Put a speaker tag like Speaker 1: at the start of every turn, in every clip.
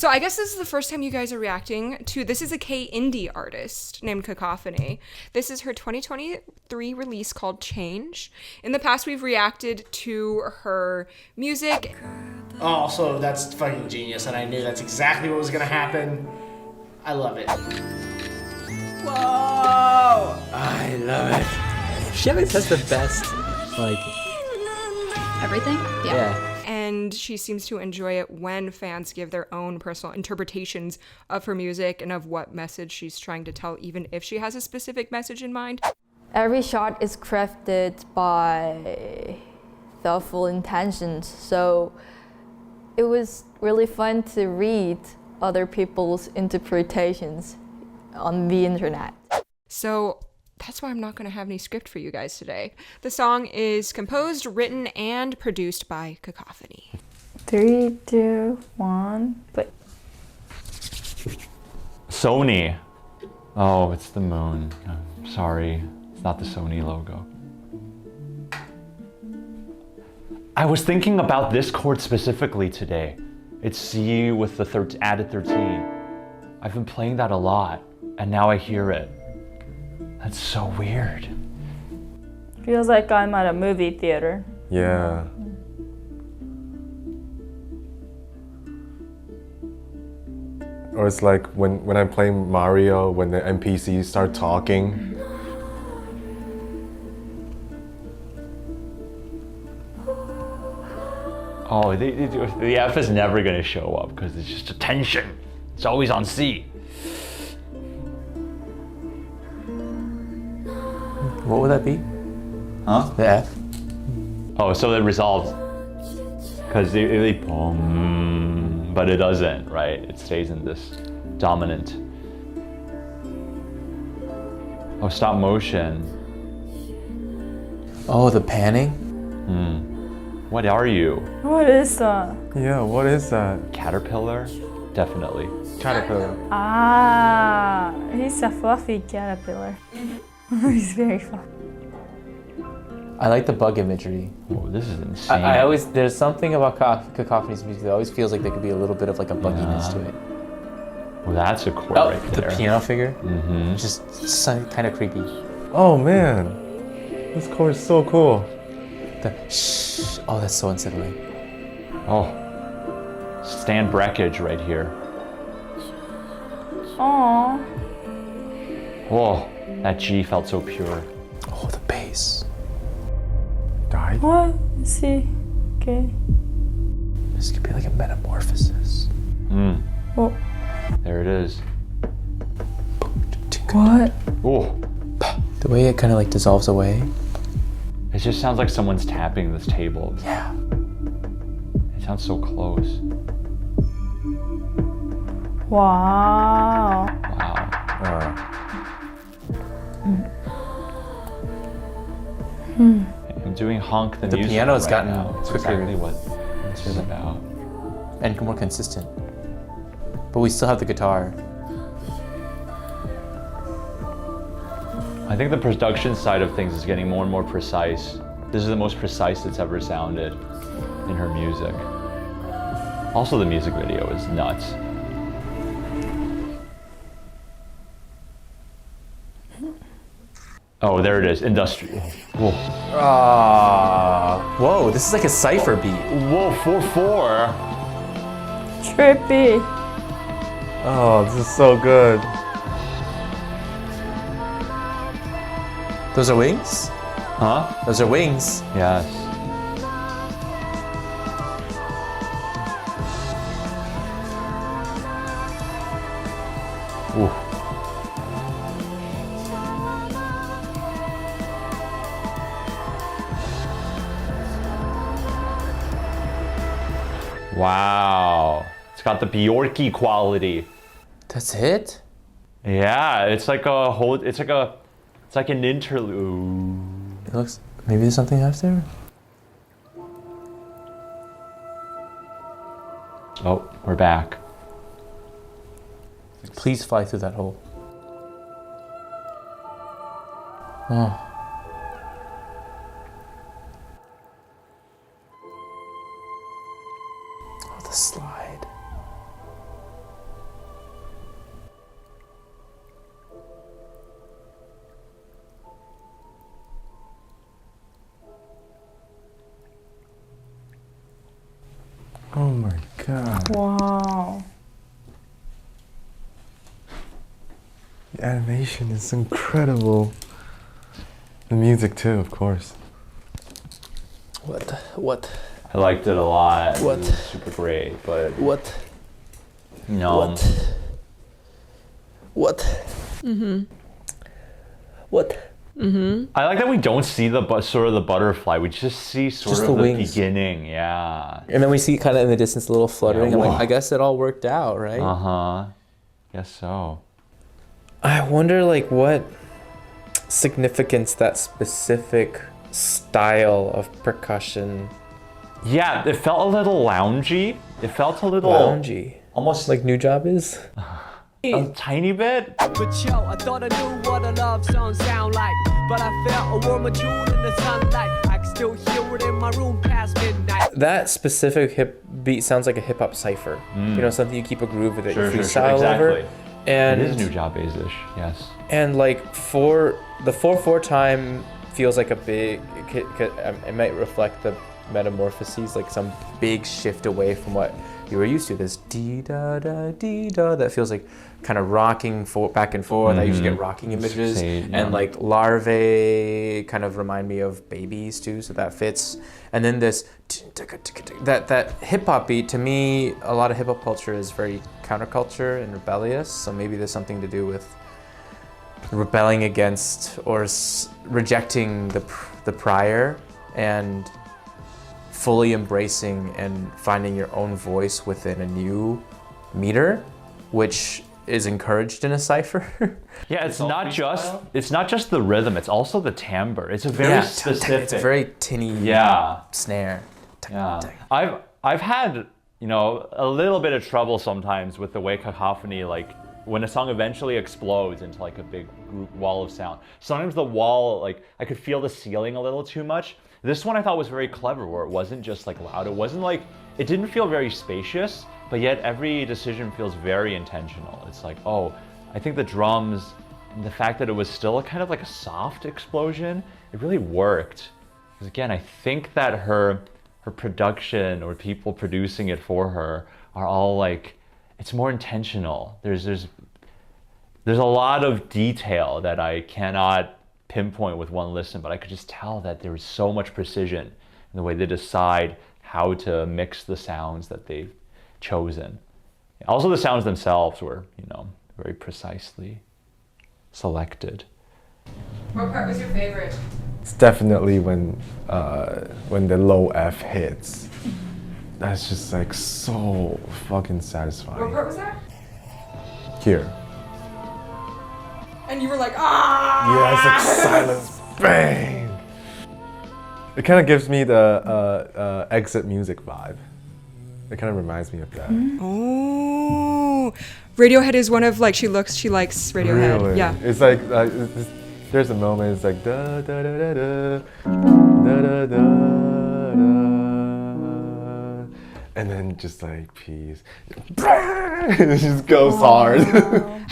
Speaker 1: So I guess this is the first time you guys are reacting to, this is a K-indie artist named Cacophony. This is her 2023 release called Change. In the past, we've reacted to her music.
Speaker 2: Oh, so that's fucking genius, and I knew that's exactly what was gonna happen. I love it.
Speaker 3: Whoa! I love it. She always has the best, like...
Speaker 4: Everything?
Speaker 3: Yeah.
Speaker 1: And she seems to enjoy it when fans give their own personal interpretations of her music and of what message she's trying to tell, even if she has a specific message in mind.
Speaker 5: Every shot is crafted by thoughtful intentions, so it was really fun to read other people's interpretations on the internet.
Speaker 1: So that's why I'm not going to have any script for you guys today. The song is composed, written, and produced by Cacophony.
Speaker 5: 3, 2, 1, play.
Speaker 6: Sony. Oh, it's the moon. I'm sorry, it's not the Sony logo. I was thinking about this chord specifically today. It's C with the added 13. I've been playing that a lot, and now I hear it. That's so weird.
Speaker 5: Feels like I'm at a movie theater.
Speaker 7: Yeah. Or it's like when I'm playing Mario, when the NPCs start talking.
Speaker 6: Oh, the F is never gonna show up because it's just a tension. It's always on C.
Speaker 3: What would that be?
Speaker 6: Huh?
Speaker 3: The F?
Speaker 6: Oh, so it resolves. Because but it doesn't, right? It stays in this dominant. Oh, stop motion.
Speaker 3: Oh, the panning?
Speaker 6: What are you?
Speaker 5: What is that?
Speaker 7: Yeah, what is that?
Speaker 6: Caterpillar? Definitely.
Speaker 7: Caterpillar.
Speaker 5: Ah, he's a fluffy caterpillar. He's very fluffy.
Speaker 3: I like the bug imagery.
Speaker 6: Oh, this is insane.
Speaker 3: I always, there's something about Cacophony's music that always feels like there could be a little bit of like a bugginess to it.
Speaker 6: Well, that's a chord
Speaker 3: Oh,
Speaker 6: right
Speaker 3: the
Speaker 6: there.
Speaker 3: piano figure? Just kind of creepy.
Speaker 7: Oh man, this chord is so cool.
Speaker 3: The shh. Oh, that's so unsettling.
Speaker 6: Oh, Stan Breckage right here.
Speaker 5: Aww.
Speaker 6: Whoa, that G felt so pure.
Speaker 3: Oh, the bass.
Speaker 7: Died?
Speaker 5: What? Let's see. Okay.
Speaker 3: This could be like a metamorphosis.
Speaker 5: Oh.
Speaker 6: There it is.
Speaker 5: What?
Speaker 6: Oh,
Speaker 3: The way it kind of like dissolves away.
Speaker 6: it just sounds like someone's tapping this table.
Speaker 3: Yeah.
Speaker 6: It sounds so close.
Speaker 5: Wow.
Speaker 6: Wow. I'm doing honk the
Speaker 3: The
Speaker 6: music
Speaker 3: piano's
Speaker 6: right
Speaker 3: gotten
Speaker 6: now. It's
Speaker 3: quicker.
Speaker 6: exactly what it's about.
Speaker 3: And more consistent. But we still have the guitar.
Speaker 6: I think the production side of things is getting more and more precise. This is the most precise it's ever sounded in her music. Also, the music video is nuts. Oh, there it is, industrial. Whoa,
Speaker 3: Whoa, this is like a cypher beat.
Speaker 6: whoa, 4/4.
Speaker 5: Trippy.
Speaker 7: Oh, this is so good.
Speaker 3: Those are wings?
Speaker 6: Huh?
Speaker 3: Those are wings.
Speaker 6: Yes. Ooh. Wow. It's got the Bjorky quality.
Speaker 3: That's it?
Speaker 6: Yeah, it's like a whole, it's like an interlude.
Speaker 3: It looks, maybe there's something after?
Speaker 6: Oh, we're back.
Speaker 3: Please fly through that hole. Oh. Oh, the slide.
Speaker 8: Wow.
Speaker 7: The animation is incredible. The music too, of course.
Speaker 3: What?
Speaker 6: I liked it a lot.
Speaker 3: What?
Speaker 6: It was super great, but
Speaker 3: What?
Speaker 6: no.
Speaker 3: What? What?
Speaker 6: I like that we don't see the sort of the butterfly. We just see sort
Speaker 3: Just
Speaker 6: of
Speaker 3: the
Speaker 6: the
Speaker 3: wings.
Speaker 6: beginning. Yeah.
Speaker 3: And then we see kind of in the distance a little fluttering.
Speaker 6: Yeah,
Speaker 3: I'm like,
Speaker 6: whoa.
Speaker 3: I guess it all worked out, right?
Speaker 6: Uh-huh. Guess so.
Speaker 3: I wonder like what significance that specific style of percussion
Speaker 6: Yeah, it felt a little loungy. It felt a little
Speaker 3: loungy.
Speaker 6: almost
Speaker 3: Like New Job is?
Speaker 6: a tiny bit.
Speaker 9: But yo, I thought I knew what a love song sound like. But I felt a warmer tune in the sunlight. I can still hear it in my room past midnight.
Speaker 3: That specific hip beat sounds like a hip hop cipher. You know, something you keep a groove with it,
Speaker 6: Sure,
Speaker 3: you
Speaker 6: sure,
Speaker 3: freestyle
Speaker 6: sure,
Speaker 3: over.
Speaker 6: exactly.
Speaker 3: And
Speaker 6: It is New Job ish, yes.
Speaker 3: And like for the 4/4 time feels like a big. It might reflect the metamorphoses, like some big shift away from what you were used to. This dee da da dee da that feels like kind of rocking back and forth. I usually get rocking images,
Speaker 6: Fade, yeah.
Speaker 3: and like larvae kind of remind me of babies too, so that fits. And then this that hip hop beat, to me, a lot of hip hop culture is very counterculture and rebellious. So maybe there's something to do with rebelling against or rejecting the prior and fully embracing and finding your own voice within a new meter, which is encouraged in a cipher.
Speaker 6: Yeah, it's not just the rhythm, it's also the timbre. It's a very specific.
Speaker 3: It's a very tinny snare.
Speaker 6: Yeah. I've had, you know, a little bit of trouble sometimes with the way Cacophony, like when a song eventually explodes into like a big group wall of sound. Sometimes the wall, like I could feel the ceiling a little too much. This one I thought was very clever, where it wasn't just like loud. It wasn't like, it didn't feel very spacious, but yet every decision feels very intentional. It's like, oh, I think the drums, and the fact that it was still a kind of like a soft explosion, it really worked. Because again, I think that her production or people producing it for her are all like, it's more intentional. There's a lot of detail that I cannot pinpoint with one listen, but I could just tell that there was so much precision in the way they decide how to mix the sounds that they've chosen. Also, the sounds themselves were, you know, very precisely selected.
Speaker 1: What part was your favorite?
Speaker 7: It's definitely when the low F hits. That's just like so fucking satisfying.
Speaker 1: What part was that?
Speaker 7: Here.
Speaker 1: And you were like, ah!
Speaker 7: Yeah, it's like silence. Bang! It kind of gives me the exit music vibe. It kind of reminds me of that.
Speaker 1: Oh, Radiohead is one of like she likes Radiohead.
Speaker 7: Really?
Speaker 1: Yeah.
Speaker 7: It's like there's a moment. It's like da da da da da da da da da, and then just like peace. It just goes hard.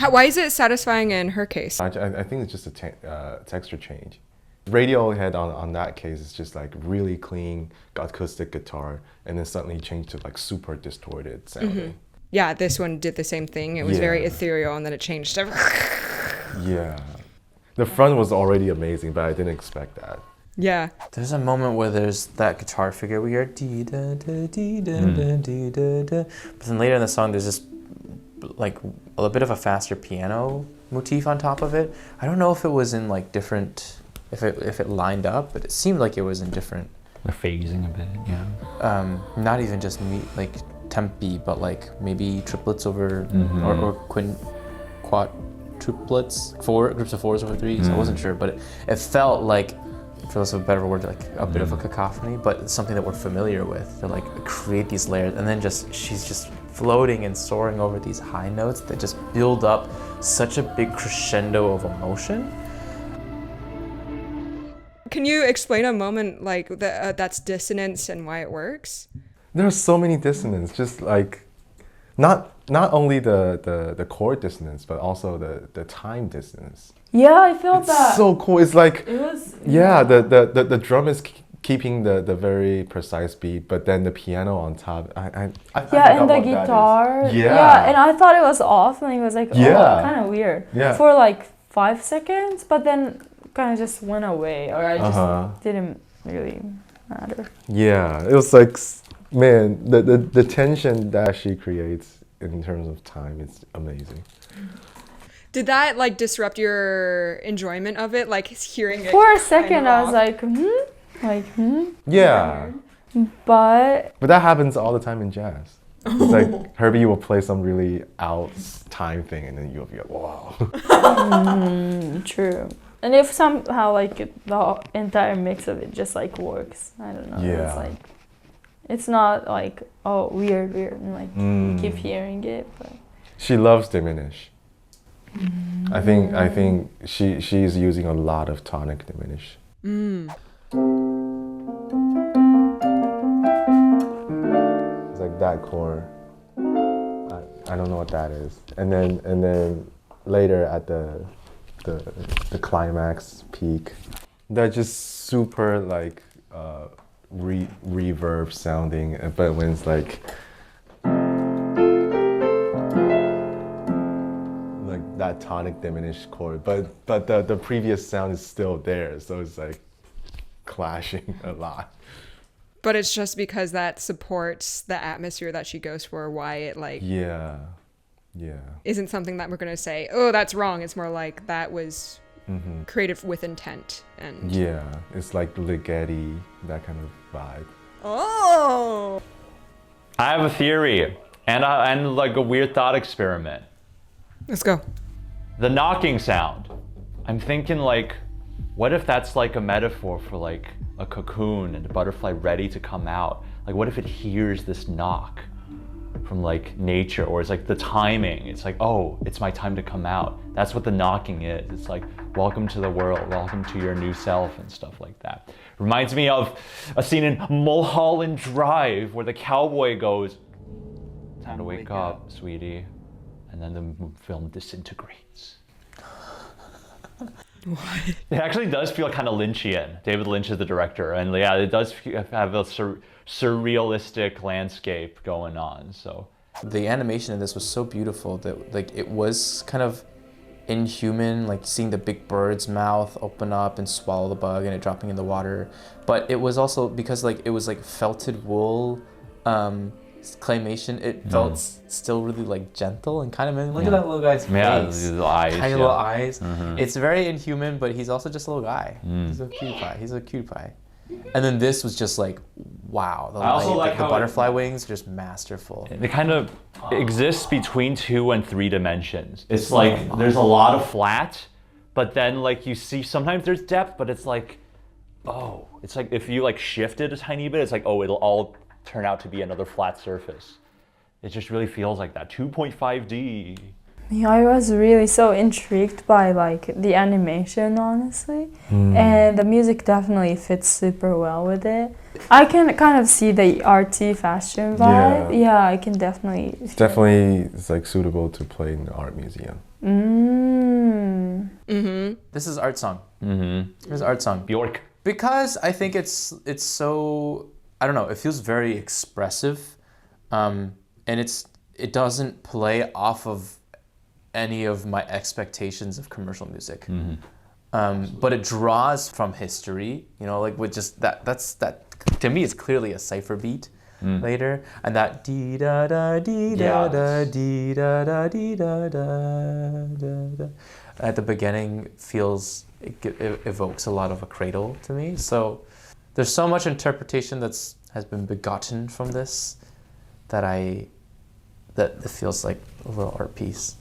Speaker 1: Why is it satisfying in her case?
Speaker 7: I think it's just a texture change. Radiohead on that case is just like really clean acoustic guitar, and then suddenly changed to like super distorted sounding.
Speaker 1: Yeah, this one did the same thing. It was very ethereal, and then it changed to.
Speaker 7: Yeah, the front was already amazing, but I didn't expect that.
Speaker 1: Yeah.
Speaker 3: There's a moment where there's that guitar figure we hear dee da da dee da da dee da da, but then later in the song there's this like a little bit of a faster piano motif on top of it. I don't know if it was in like different, if it lined up, but it seemed like it was in different.
Speaker 6: The phasing a bit, yeah.
Speaker 3: Not even just like tempi, but like maybe triplets over or quadruplets, groups of fours over threes. I wasn't sure, but it felt like, for lack of a better word, like a bit of a cacophony, but it's something that we're familiar with. To like create these layers, and then she's just floating and soaring over these high notes that just build up such a big crescendo of emotion.
Speaker 1: Can you explain a moment like that's dissonance and why it works?
Speaker 7: There are so many dissonance, just like not only the chord dissonance, but also the time dissonance.
Speaker 8: Yeah, I felt that.
Speaker 7: So cool. It's like
Speaker 8: It was.
Speaker 7: the drum is keeping the very precise beat, but then the piano on top. I
Speaker 5: Yeah, and
Speaker 7: forgot
Speaker 5: the
Speaker 7: what that
Speaker 5: guitar.
Speaker 7: is.
Speaker 5: Yeah, and I thought it was off, and it was like,
Speaker 7: Yeah.
Speaker 5: kind of weird.
Speaker 7: Yeah.
Speaker 5: For like 5 seconds, but then kind of just went away, or I just didn't really matter.
Speaker 7: Yeah, it was like, man, the tension that she creates in terms of time is amazing.
Speaker 1: Did that like disrupt your enjoyment of it? Like hearing it
Speaker 5: For a
Speaker 1: kind
Speaker 5: second,
Speaker 1: of
Speaker 5: I was
Speaker 1: off?
Speaker 5: like,
Speaker 7: Yeah,
Speaker 5: but
Speaker 7: but that happens all the time in jazz. It's like Herbie will play some really out time thing, and then you'll be like, wow.
Speaker 5: true. And if somehow like the entire mix of it just like works, I don't know.
Speaker 7: Yeah.
Speaker 5: It's like, it's not like, oh, weird, and like you keep hearing it, but.
Speaker 7: She loves diminish. I think she's using a lot of tonic diminish. It's like that chord. I don't know what that is. And then later at the climax peak, they're just super like reverb sounding, but when it's like that tonic diminished chord, but the previous sound is still there, so it's like clashing a lot.
Speaker 1: But it's just because that supports the atmosphere that she goes for, why it like
Speaker 7: Yeah.
Speaker 1: isn't something that we're gonna say, oh, that's wrong. It's more like that was created with intent and
Speaker 7: Yeah, it's like Ligeti, that kind of vibe.
Speaker 1: Oh.
Speaker 6: I have a theory and like a weird thought experiment.
Speaker 1: Let's go.
Speaker 6: The knocking sound. I'm thinking like, what if that's like a metaphor for like a cocoon and a butterfly ready to come out? Like what if it hears this knock from like nature, or it's like the timing. It's like, oh, it's my time to come out. That's what the knocking is. It's like, welcome to the world, welcome to your new self and stuff like that. Reminds me of a scene in Mulholland Drive where the cowboy goes, time to wake up, sweetie. And then the film disintegrates. What? It actually does feel kind of Lynchian. David Lynch is the director, and yeah, it does have a surrealistic landscape going on. So
Speaker 3: the animation in this was so beautiful that like it was kind of inhuman, like seeing the big bird's mouth open up and swallow the bug and it dropping in the water. But it was also because like it was like felted wool claymation, it felt still really like gentle and kind of, look at that little guy's face.
Speaker 6: Yeah, these little eyes.
Speaker 3: Tiny little eyes. It's very inhuman, but he's also just a little guy. He's a cutie pie. He's a cutie pie. And then this was just like, wow. The,
Speaker 6: I also like
Speaker 3: the
Speaker 6: how
Speaker 3: butterfly wings, just masterful.
Speaker 6: It kind of exists between 2 and 3 dimensions. It's like there's a lot of flat, but then like you see sometimes there's depth, but it's like, oh, it's like if you like shift it a tiny bit, it's like, oh, it'll all turn out to be another flat surface. It just really feels like that. 2.5D.
Speaker 5: Yeah, I was really so intrigued by like the animation, honestly, and the music definitely fits super well with it. I can kind of see the artsy fashion vibe. Yeah, I can definitely.
Speaker 7: It's like suitable to play in the art museum.
Speaker 3: This is art song. This is art song.
Speaker 6: Bjork.
Speaker 3: Because I think it's so, I don't know, it feels very expressive, and it doesn't play off of any of my expectations of commercial music. But it draws from history, you know, like with just that to me it's clearly a cipher beat later, and that dee da da dee da da dee da da dee da da da at the beginning feels, it evokes a lot of a cradle to me. So there's so much interpretation has been begotten from this that feels like a little art piece.